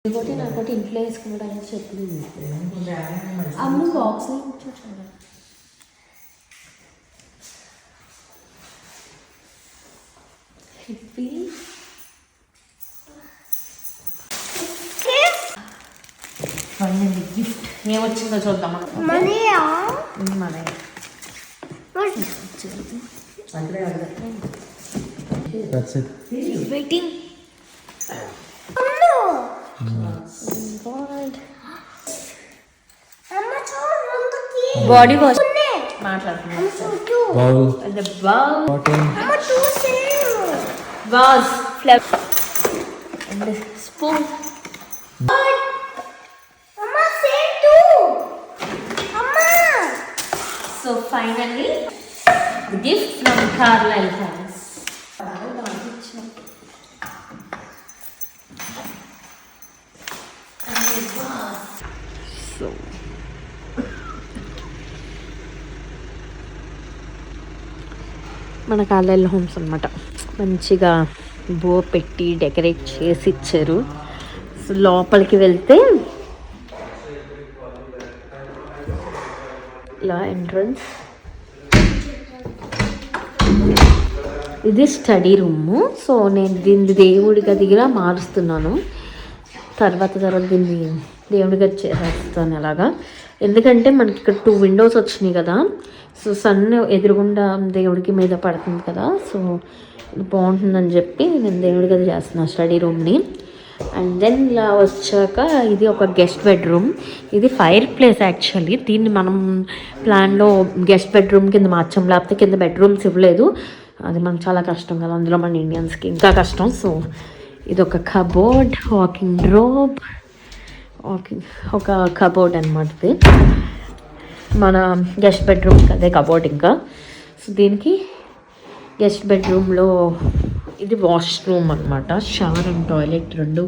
ఇంకోటి నాకోటి ఇంట్లో వేసుకోవడానికి చెప్పింది అమ్మ బాక్స్ చూడండి. హిప్పీ గిఫ్ట్ ఏమొచ్చిందో చూద్దాం. వెయిటింగ్ బాడీ వాష్ మాట్లాడుతున్నాను. Spoon So finally, the gift from Carlisle House. So మన కార్లైల్ హోమ్స్ అన్నమాట. మంచిగా బో పెట్టి డెకరేట్ చేసి ఇచ్చారు. సో లోపలికి వెళ్తే ఇలా ఎంట్రన్స్. ఇది స్టడీ రూము. సో నేను దీన్ని దేవుడి గదిగా మారుస్తున్నాను. తర్వాత దీన్ని దేవుడి గది చేస్తాను అలాగా. ఎందుకంటే మనకి ఇక్కడ 2 విండోస్ వచ్చినాయి కదా. సో సన్ ఎదురుగుండా దేవుడికి మీద పడుతుంది కదా. సో ఇది బాగుంటుందని చెప్పి నేను దేవుడి గది చేస్తున్నాను స్టడీ రూమ్ని. అండ్ దెన్ ఇలా వచ్చాక ఇది ఒక గెస్ట్ బెడ్రూమ్. ఇది ఫైర్ ప్లేస్ యాక్చువల్లీ. దీన్ని మనం ప్లాన్లో గెస్ట్ బెడ్రూమ్ కింద మార్చాం, లేకపోతే కింద బెడ్రూమ్స్ ఇవ్వలేదు. అది మనకు చాలా కష్టం కదా, అందులో మన ఇండియన్స్కి ఇంకా కష్టం. సో ఇది ఒక కబోర్డ్, ఒక కబోర్డ్ అనమాట. ఇది మన గెస్ట్ బెడ్రూమ్కి అదే కబోర్డ్. ఇంకా సో దీనికి గెస్ట్ బెడ్రూమ్లో ఇది వాష్రూమ్ అనమాట. షవర్ అండ్ టాయిలెట్ 2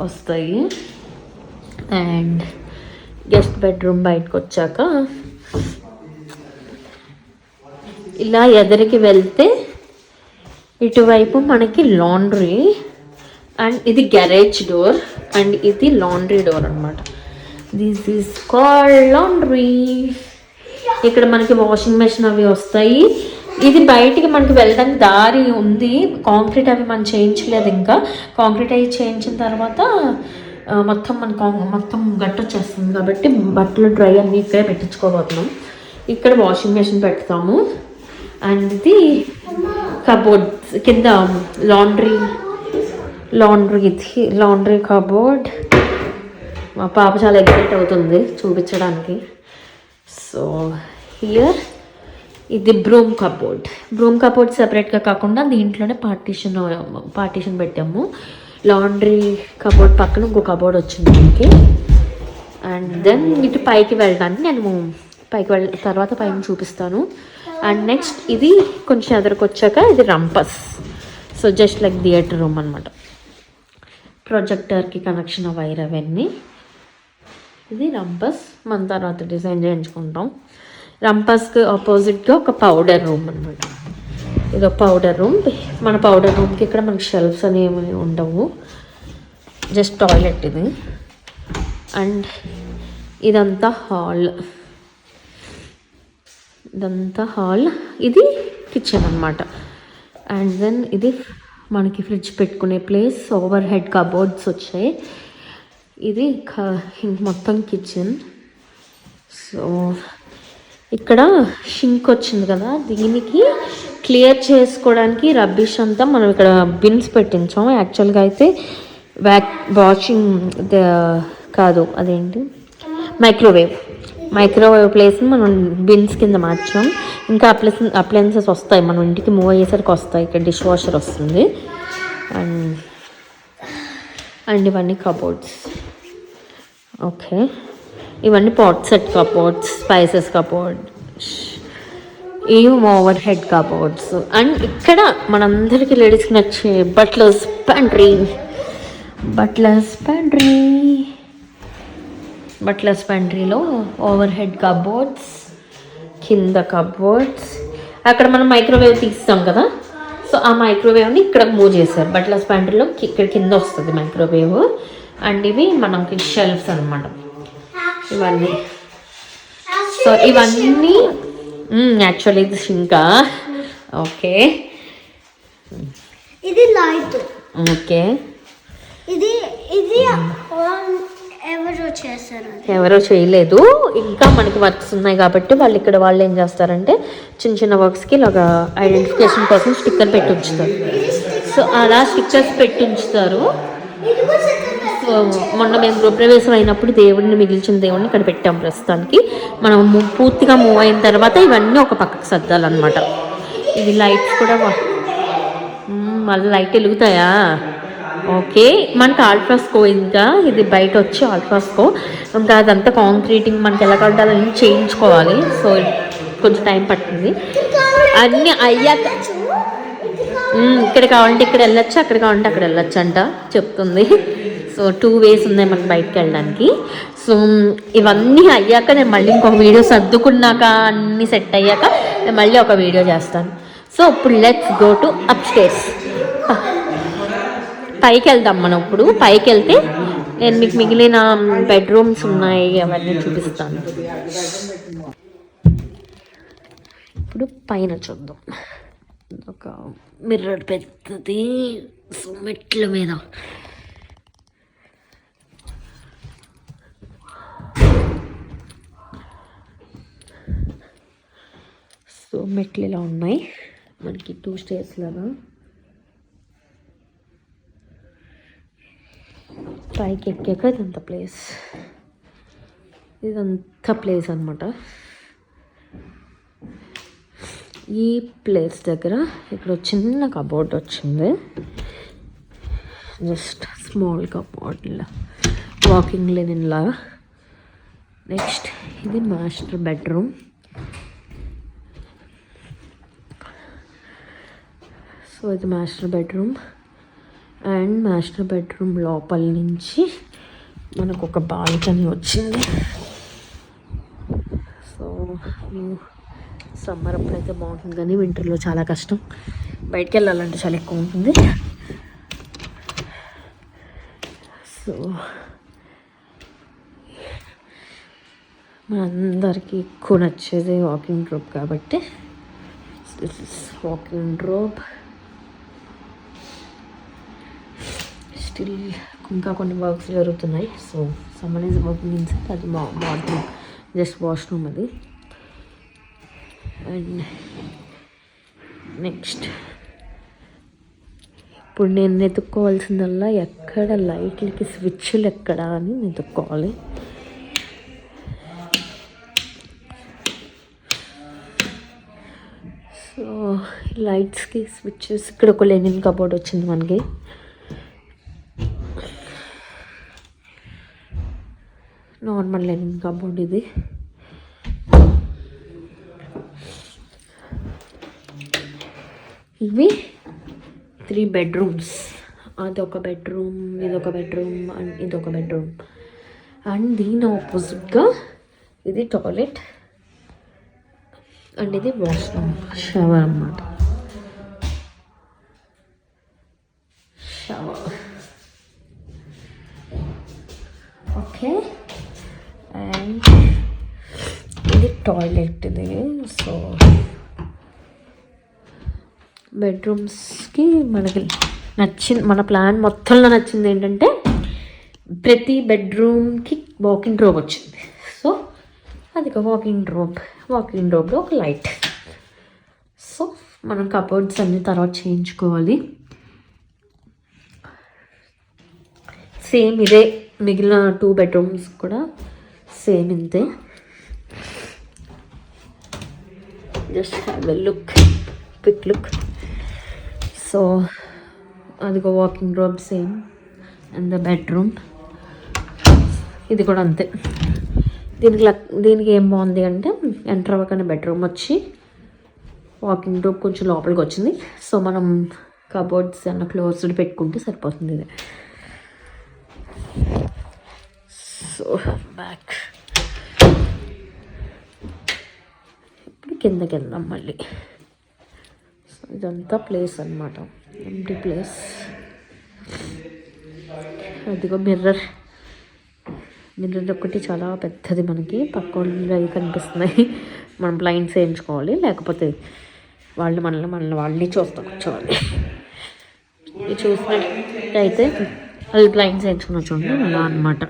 వస్తాయి. అండ్ గెస్ట్ బెడ్రూమ్ బయటకు వచ్చాక ఇలా ఎదురికి వెళ్తే ఇటువైపు మనకి లాండ్రీ, అండ్ ఇది గ్యారేజ్ డోర్, అండ్ ఇది లాండ్రీ డోర్ అనమాట. This is called laundry. ఇక్కడ మనకి వాషింగ్ మెషిన్ అవి వస్తాయి. ఇది బయటికి మనకి వెళ్ళడానికి దారి ఉంది. కాంక్రీట్ అవి మనం చేయించలేదు. ఇంకా కాంక్రీట్ అవి చేయించిన తర్వాత మొత్తం గట్టు వచ్చేస్తుంది కాబట్టి బట్టలు డ్రై అన్నీ ఇక్కడే పెట్టించుకోబోతున్నాం. ఇక్కడ వాషింగ్ మెషిన్ పెడతాము. అండ్ ఇది కబోర్డ్ కింద లాండ్రీ కబోర్డ్. మా పాప చాలా ఎగ్జైట్ అవుతుంది చూపించడానికి. సో హియర్ ఇది బ్రూమ్ కబోర్డ్ సెపరేట్గా కాకుండా దీంట్లోనే పార్టీషన్ పెట్టాము. లాండ్రీ కబోర్డ్ పక్కన ఇంకో కబోర్డ్ వచ్చింది మనకి. అండ్ దెన్ ఇటు పైకి వెళ్ళడానికి నేను తర్వాత పైన చూపిస్తాను. అండ్ నెక్స్ట్ ఇది కొంచెం ఎదురుకొచ్చాక ఇది rumpus. So just like theater room అనమాట. ప్రొజెక్టర్కి కనెక్షన్ వైర్ అవన్నీ. ఇది రంపస్. మన తర్వాత డిజైన్ చేయించుకుంటాం. రంపస్కి ఆపోజిట్గా ఒక పౌడర్ రూమ్ అనమాట. ఇది ఒక పౌడర్ రూమ్. మన పౌడర్ రూమ్కి ఇక్కడ మనకి షెల్ఫ్స్ అనేవి ఉండవు, జస్ట్ టాయిలెట్ ఇది. అండ్ ఇదంతా హాల్. ఇది కిచెన్ అనమాట. అండ్ దెన్ ఇది మనకి ఫ్రిడ్జ్ పెట్టుకునే ప్లేస్. ఓవర్ హెడ్ కబోర్డ్స్ వచ్చాయి. ఇది మొత్తం కిచెన్. సో ఇక్కడ షింక్ వచ్చింది కదా, దీనికి క్లియర్ చేసుకోవడానికి రబ్బిష్ అంతా మనం ఇక్కడ బిన్స్ పెట్టించాం. యాక్చువల్గా అయితే కాదు, అదేంటి మైక్రోవేవ్ ప్లేస్ని మనం బిన్స్ కింద మార్చాం. ఇంకా అప్లయన్సెస్ వస్తాయి, మనం ఇంటికి మూవ్ అయ్యేసరికి వస్తాయి. ఇక్కడ డిష్ వాషర్ వస్తుంది. అండ్ ఇవన్నీ కబోర్డ్స్. ఓకే, ఇవన్నీ pot set cupboards, spices cupboard, ఇవి ఓవర్ హెడ్ కబోర్డ్స్. అండ్ ఇక్కడ మనందరికీ లేడీస్కి నచ్చే బట్లర్స్ పెంట్రీలో ఓవర్ హెడ్ కబోర్డ్స్, కింద కబోర్డ్స్. అక్కడ మనం మైక్రోవేవ్ తీస్తాం కదా, సో ఆ మైక్రోవేవ్ని ఇక్కడ మూవ్ చేశారు. బట్లర్స్ పెంట్రీలో ఇక్కడ కింద వస్తుంది మైక్రోవేవ్. అండ్ ఇవి మనకి షెల్ఫ్స్ అనమాట ఇవన్నీ. సో ఇవన్నీ యాక్చువల్లీ ఇది ఇంకా ఓకే ఇది లైట్. ఓకే ఇది ఇది ఎవరో చేయలేదు, ఇంకా మనకి వర్క్స్ ఉన్నాయి కాబట్టి వాళ్ళు ఏం చేస్తారంటే చిన్న చిన్న వర్క్స్కి ఇలాగా ఐడెంటిఫికేషన్ కోసం స్టిక్కర్ పెట్టి ఉంచుతారు. సో అలా స్టిక్కర్స్ పెట్టి ఉంచుతారు. సో మొన్న మేము గృహప్రవేశం అయినప్పుడు దేవుడిని మిగిల్చిన దేవుడిని ఇక్కడ పెట్టాం. ప్రస్తుతానికి మనం పూర్తిగా మూవ్ అయిన తర్వాత ఇవన్నీ ఒక పక్కకు సర్దాలన్నమాట. ఇది లైట్స్ కూడా మళ్ళీ లైట్ వెలుగుతాయా? ఓకే, మనకి ఆల్ట్రాస్కో, ఇంకా ఇది బయట వచ్చి ఆల్ట్రాస్కో, ఇంకా అదంతా కాంక్రీటింగ్ మనకి ఎలా కట్టాలని చేయించుకోవాలి. సో కొంచెం టైం పట్టింది. అన్నీ అయ్యాక ఇక్కడ కావాలంటే ఇక్కడ వెళ్ళొచ్చు, అక్కడ కావాలంటే అక్కడ వెళ్ళొచ్చు అంట చెప్తుంది. సో 2 ways ఉన్నాయి మనకి బయటకు వెళ్ళడానికి. సో ఇవన్నీ అయ్యాక నేను మళ్ళీ ఇంకొక వీడియో సర్దుకున్నాక అన్నీ సెట్ అయ్యాక నేను మళ్ళీ ఒక వీడియో చేస్తాను. సో ఇప్పుడు let's go to up stairs. పైకి వెళ్దాం మనం. ఇప్పుడు పైకి వెళ్తే నేను మీకు మిగిలిన బెడ్రూమ్స్ ఉన్నాయి అవన్నీ చూపిస్తాను. ఇప్పుడు పైన చూద్దాం. ఒక మిర్రర్ పెద్దది. సో మెట్ల మీద సో మెట్లు ఇలా ఉన్నాయి మనకి 2 stairs లాగా. పైకి ఎక్కాక ఇదంతా ప్లేస్ అనమాట. ఈ ప్లేస్ దగ్గర ఇక్కడ చిన్న కబోర్డ్ వచ్చింది, జస్ట్ స్మాల్ కబోర్డ్లా, వాకింగ్ లెనిన్లా. నెక్స్ట్ ఇది మాస్టర్ బెడ్రూమ్. సో ఇది master bedroom. And master bedroom లోపల నుంచి మనకు ఒక బాల్కనీ వచ్చింది. సో సమ్మర్ అప్పుడైతే బాగుంటుంది, కానీ వింటర్లో చాలా కష్టం. బయటికి వెళ్ళాలంటే చాలా ఎక్కువ ఉంటుంది. సో మనందరికీ ఎక్కువ నచ్చేది వాకింగ్ డ్రోప్ కాబట్టి this is walk in wardrobe. Still ఇంకా కొన్ని వర్క్స్ జరుగుతున్నాయి. So summer is working inside. అది బాత్రూమ్, జస్ట్ వాష్రూమ్ అది. అండ్ నెక్స్ట్ ఇప్పుడు నేను వెతుక్కోవాల్సిందల్లా ఎక్కడ లైట్లకి స్విచ్లు ఎక్కడ అని వెతుక్కోవాలి. సో లైట్స్కి స్విచ్చెస్. ఇక్కడ ఒక లెనిన్ కబోర్డ్ వచ్చింది మనకి. నార్మల్ లెనిన్ కబోర్డ్ ఇది. ఇవి 3 bedrooms. అదొక బెడ్రూమ్, ఇదొక బెడ్రూమ్, అండ్ ఇదొక బెడ్రూమ్. అండ్ దీని ఆపోజిట్గా ఇది టాయిలెట్ అండ్ ఇది వాష్రూమ్, షవర్ అన్నమాట. Shower okay. అండ్ ఇది టాయిలెట్ ఇది. సో బెడ్రూమ్స్కి మనకి మన ప్లాన్ మొత్తంలో నచ్చింది ఏంటంటే ప్రతి బెడ్రూమ్కి వాకింగ్ డ్రోబ్ వచ్చింది. సో అది ఒక వాకింగ్ డ్రోబ్లో ఒక లైట్. సో మనం కబోర్డ్స్ అన్ని తర్వాత చేయించుకోవాలి. సేమ్ ఇదే మిగిలిన 2 bedrooms కూడా సేమ్ ఇంతే. Just have a look, quick look. So అదిగో walk in wardrobe same and the bedroom. ఇది కూడా అంతే. దీనికి ఏం బాగుంది అంటే ఎంటర్ అవ్వగానే బెడ్రూమ్ వచ్చి వాకింగ్ డ్రోబ్ కొంచెం లోపలికి వచ్చింది. సో మనం కబోర్డ్స్ అన్న క్లోజ్డ్ పెట్టుకుంటే సరిపోతుంది ఇది. సో బ్యాక్ ఇప్పుడు కిందకి వెళ్దాం మళ్ళీ. సో ఇదంతా ప్లేస్ అన్నమాట, ఎంటీ ప్లేస్. అదిగో మిర్రర్ ఒకటి చాలా పెద్దది, మనకి పక్క వాళ్ళు అవి కనిపిస్తున్నాయి. మనం బ్లైండ్స్ వేయించుకోవాలి, లేకపోతే మనల్ని వాళ్ళని చూస్తూ కూర్చోవాలి. చూసినట్టయితే అది బ్లైండ్స్ వేయించుకున్న చూడండి అలా అనమాట.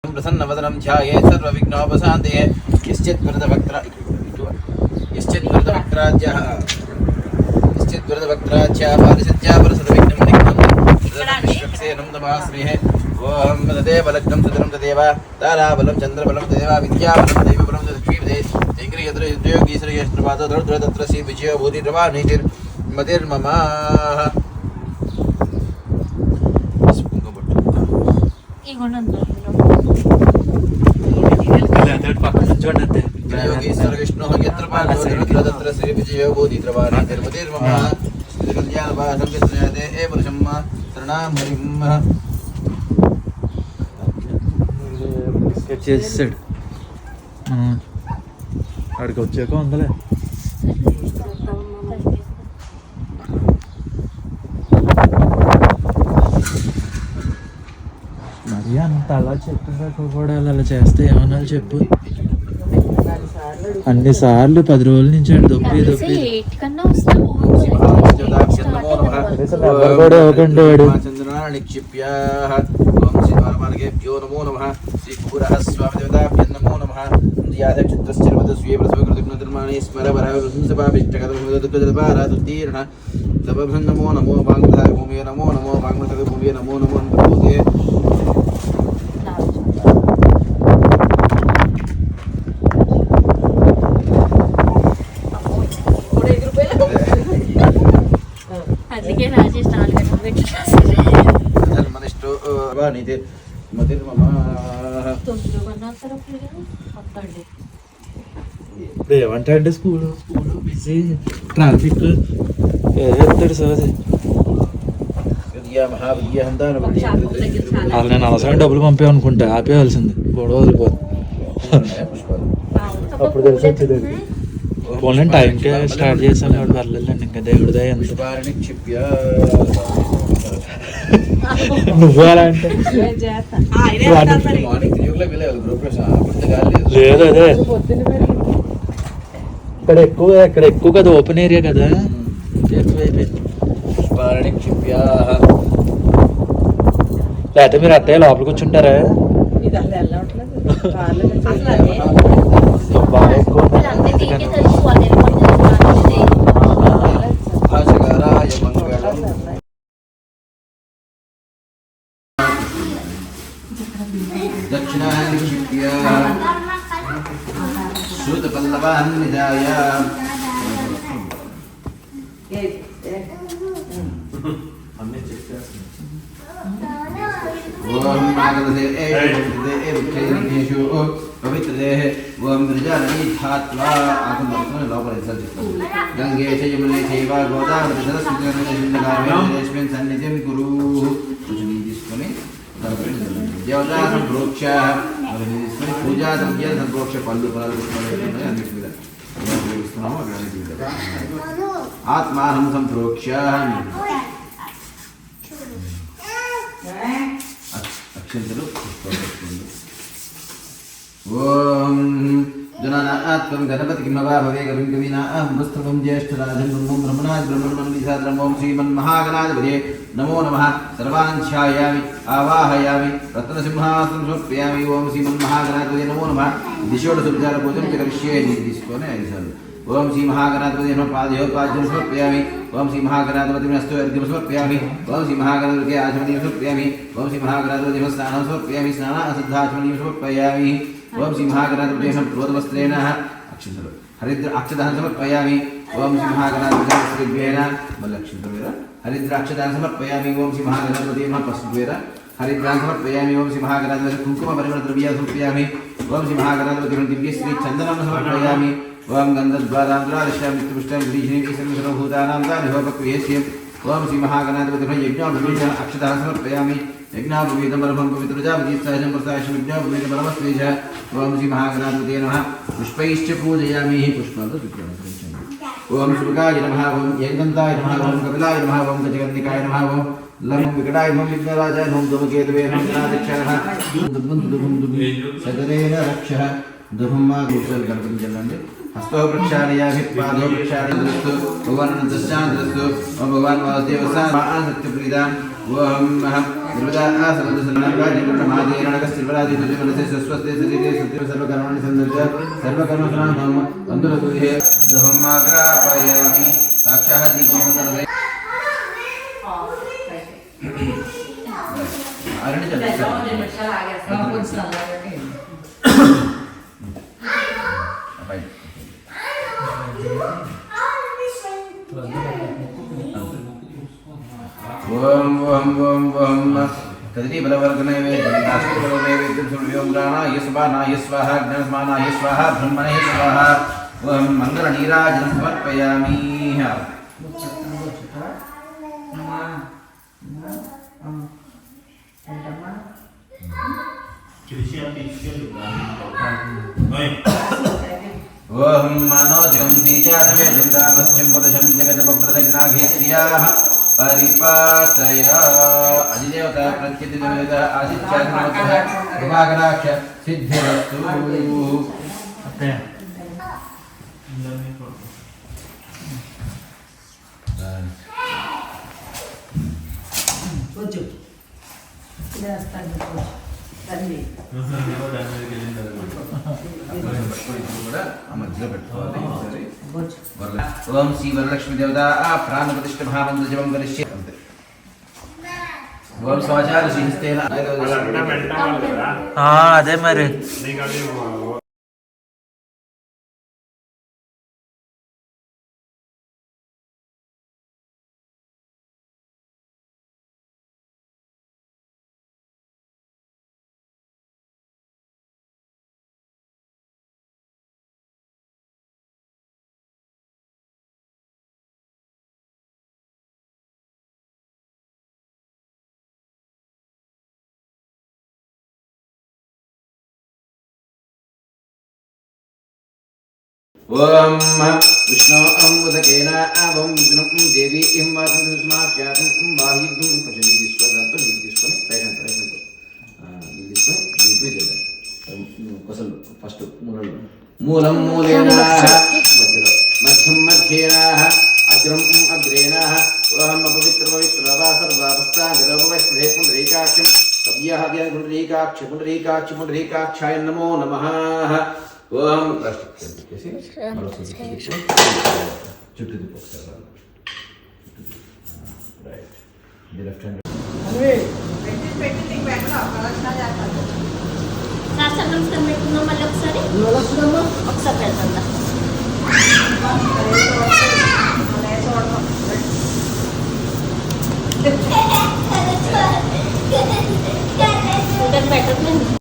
ప్రసన్నవదనం ధ్యాయేత్ సర్వవిఘ్నోపశాంతయే యశ్చిద్వరదవక్త్రాజ్యా పారిశత్యా పరసర్వవిఘ్నమనిఘ్నం విశ్వక్సేనం నమాస్మహే. ఓం తదేవ లగ్నం సదనం తదేవ తారాబలం చంద్రబలం తదేవ విద్యాబలం దైవబలం లక్ష్మీపదే చైంగ్రియద్రయోగీశ్వరయేష్ట్రపాదో తత్ర శ్రీ విజయో భూతిర్వా నీతిర్మతిర్మమ. యోగీశ్వర విష్ణు యత్ర పాదో తత్ర శ్రీ విజయో భూతిర్వా నీతిర్మతిర్మమ. కళ్యాణవాసంగతే ఏ పురుషమ్మ శరణాం హరిం. చేసాడు అక్కడికి వచ్చాక ఉందలే. మరి అంత అలా చెప్తున్నా కూడా అలా చేస్తే ఏమన్నా చెప్పు. అన్ని సార్లు 10 రోజుల నుంచి దొప్పి కూడా ఇవ్వకండి వాడు. చంద్రనాక్షిప్యో నమో నమ. శ్రీ కూర స్వామి దేవతాభ్య నమో నమ. శ్రీమతి స్మర నమో నమో భాంగ భూమి నమో నమో భాంగ భూమి నమో నమో భూతే. ఇప్పుడు ఏమంటా అంటే స్కూల్ బిజీ ట్రాఫిక్ చెప్తాడు సార్. వాళ్ళు నేను అవసరం డబ్బులు పంపేమనుకుంటా ఆపేయాల్సింది గొడవ వదిలిపోదు. అప్పుడు తెలిసి వచ్చేది పోనీ టైంకే స్టార్ట్ చేసాను కాబట్టి పర్లేదండి. ఇంకా దేవుడిదే ఎంత నువ్వు అలా అంటే లేదు. అదే ఇక్కడ ఎక్కువ కదా, ఓపెన్ ఏరియా కదా, ఎక్కువైపోయింది. లేకపోతే మీరు అత్తయ్య లోపల కూర్చుంటారా? బాగా ఎక్కువ దక్షిణాయన శ్రుతపల్లవాన్ నిజాయ. ఓం నాగదే ఏషు పవిత్రదే ఓం గిరిజానీధ్యాత్వా ఆత్మవర్తన లోపల విసర్జిస్తాం. గంగే చయమునే చైవ గోదావరి సరస్వతి సన్నిధిం గురు తీసుకొని దేవతా సంప్రోక్ష తీసుకొని పూజా ద్రవ్య సంప్రోక్ష పళ్ళు పొలాలు అన్నిస్తున్నాము. ఆత్మానం సంప్రోక్ష అక్షంతలు. ఓం జనానాత్మం గణపతి కిమవా భవే కవిం కవీనాం పుస్తకం జ్యేష్ఠరాజం బ్రహ్మణాద్ బ్రహ్మణమనిసాద్రం. ఓం శ్రీమన్మహాగణాధిపతే నమో నమః. సర్వాన్ ధ్యాయామి ఆవాహయామి రత్నసింహాసనం సమర్పయామి. ఓం శ్రీమన్మహాగణాధిపతే నమో నమః. దిశోడసుపచార పూజం కరిష్యే. తీసుకొని 5 సార్లు. ఓం శ్రీ మహాగణాధిపతే నమః. పాదయోపాద్యం సమర్పయామి. ఓం శ్రీ మహాగణాధిపతి అస్తు అర్ఘ్యం సమర్పయామి. ఓం శ్రీ మహాగణాధిపతి ఆచమనీయం సమర్పయామి. ఓం శ్రీ మహాగణాధిపతి స్నానం సమర్పయామి. స్నానాశుద్ధాచమనీయం సమర్పయామి. ఓం శ్రీ మహాగణాధిపతి ప్రోతవస్త్రేణ అక్షంతలు హరిద్ర అక్షదానం సమర్పయామి. ఓం శ్రీ మహాగణాధిపతి మళ్ళీ అక్షంతలు వేర హరిద్ర అక్షదానం సమర్పయామి. ఓం శ్రీ మహాగణాధిపతి పసుపు వేర హరిద్రాన్ని సమర్పయామి. ఓం శ్రీ మహాగణాధిపతి కుంకుమ పరిమళ ద్రవ్యాన్ని సమర్పయామి. ఓం శ్రీ మహాగణాధిపతి దివ్యశ్రీ చందనం సమర్పయామి. ఓం గంధద్వారాంధ్రాలిష్టాం సర్వభూతానాం దానిహోపక్రియేస్యం. ఓం శ్రీ మహాగణాధిపతి యజ్ఞాభూత అక్షదానం సమర్పయామి. యజ్ఞాభూతం పరమం పవిత్రజాపతిసహజం ప్రసాశం యజ్ఞాభూత పరమస్వేజ. ఓం శ్రీ మహాగణాధిపతే నమః. పుష్పైశ్చ పూజయామి. పుష్పాలతో ఓం శుభకాయ నమః ఓం ఏకంతాయ నమః ఓం కపిలాయ నమః ఓం గజగన్నికాయ నమః ఓం లం వికటాయ నమః విఘ్నరాజాయ నమః ధూమకేతవే నమః గణాధ్యక్షాయ సగరేణ రక్షః దుహమ్మా గోచర్ గణపతి జల్లండి హస్తో ప్రక్షాళయామి పాదో ప్రక్షాళయస్తు భగవాన్ దశాంతస్తు ఓం భగవాన్ వాసుదేవస్య సత్యప్రీదాం ఓం నిర్వదా సర్వదసన్నాగాజిమహాదేరణగస్తిర్వరాది తుజమనసే స్వస్తే శరీరే సత్య సర్వకర్మాణి సందర్శ సర్వకర్మసనామం అందురతుహే దుహమ్మాగ్రాపయామి సాక్షాత్ దీపం సందర్శే आरणी चल ओम ओम ओम ओम तदरी बलवर्गनैवेद्यं दास्यबलनैवेद्यं सूर्यों प्राणाय स्वाहा ज्ञानस्मानाय स्वाहा ब्रह्मणे स्वाहा ओम मंगलनीराजनं समर्पयामि ओम मनोजं दीजातवेदं रामस्यं पुरुषं जगदपप्रदग्नाघेत्र्याः परिपातय अधिदेवता प्रत्यतिदेवता आदित्याग्नवतः कृपाकटाक्ष सिद्धिरस्तु ओम श्री वरलक्ष्मी देवता प्राण प्रतिष्ठ भावं जपं करिष्ये ओम स्वाचार श्रीहस्तेन అదే మరి ओम विष्णु अम्बुदकेन आवं विष्णु देवी इं वासं समाख्यातं बाह्यं पचति विश्वदात्म निर्दिष्टने प्रयत्न निर्दिष्टने कसल फर्स्ट मूलं मूलेनाः मध्यं मध्येनाः अग्रं अग्रेणाः ओम पवित्रवा सर्वावस्थागरवस्पृहे पुंडरीकाक्षं कव्यः पुंडरीकाक्षाय नमो नमः ओम చుట్టూ తిప్పొకసారి రైట్ ది లెఫ్ట్ హ్యాండ్ శాస్త్రం నమస్కారం పెట్టుకున్నాం మళ్ళీ ఒకసారి ఒకసారి పెడతా పెట్టట్లేదు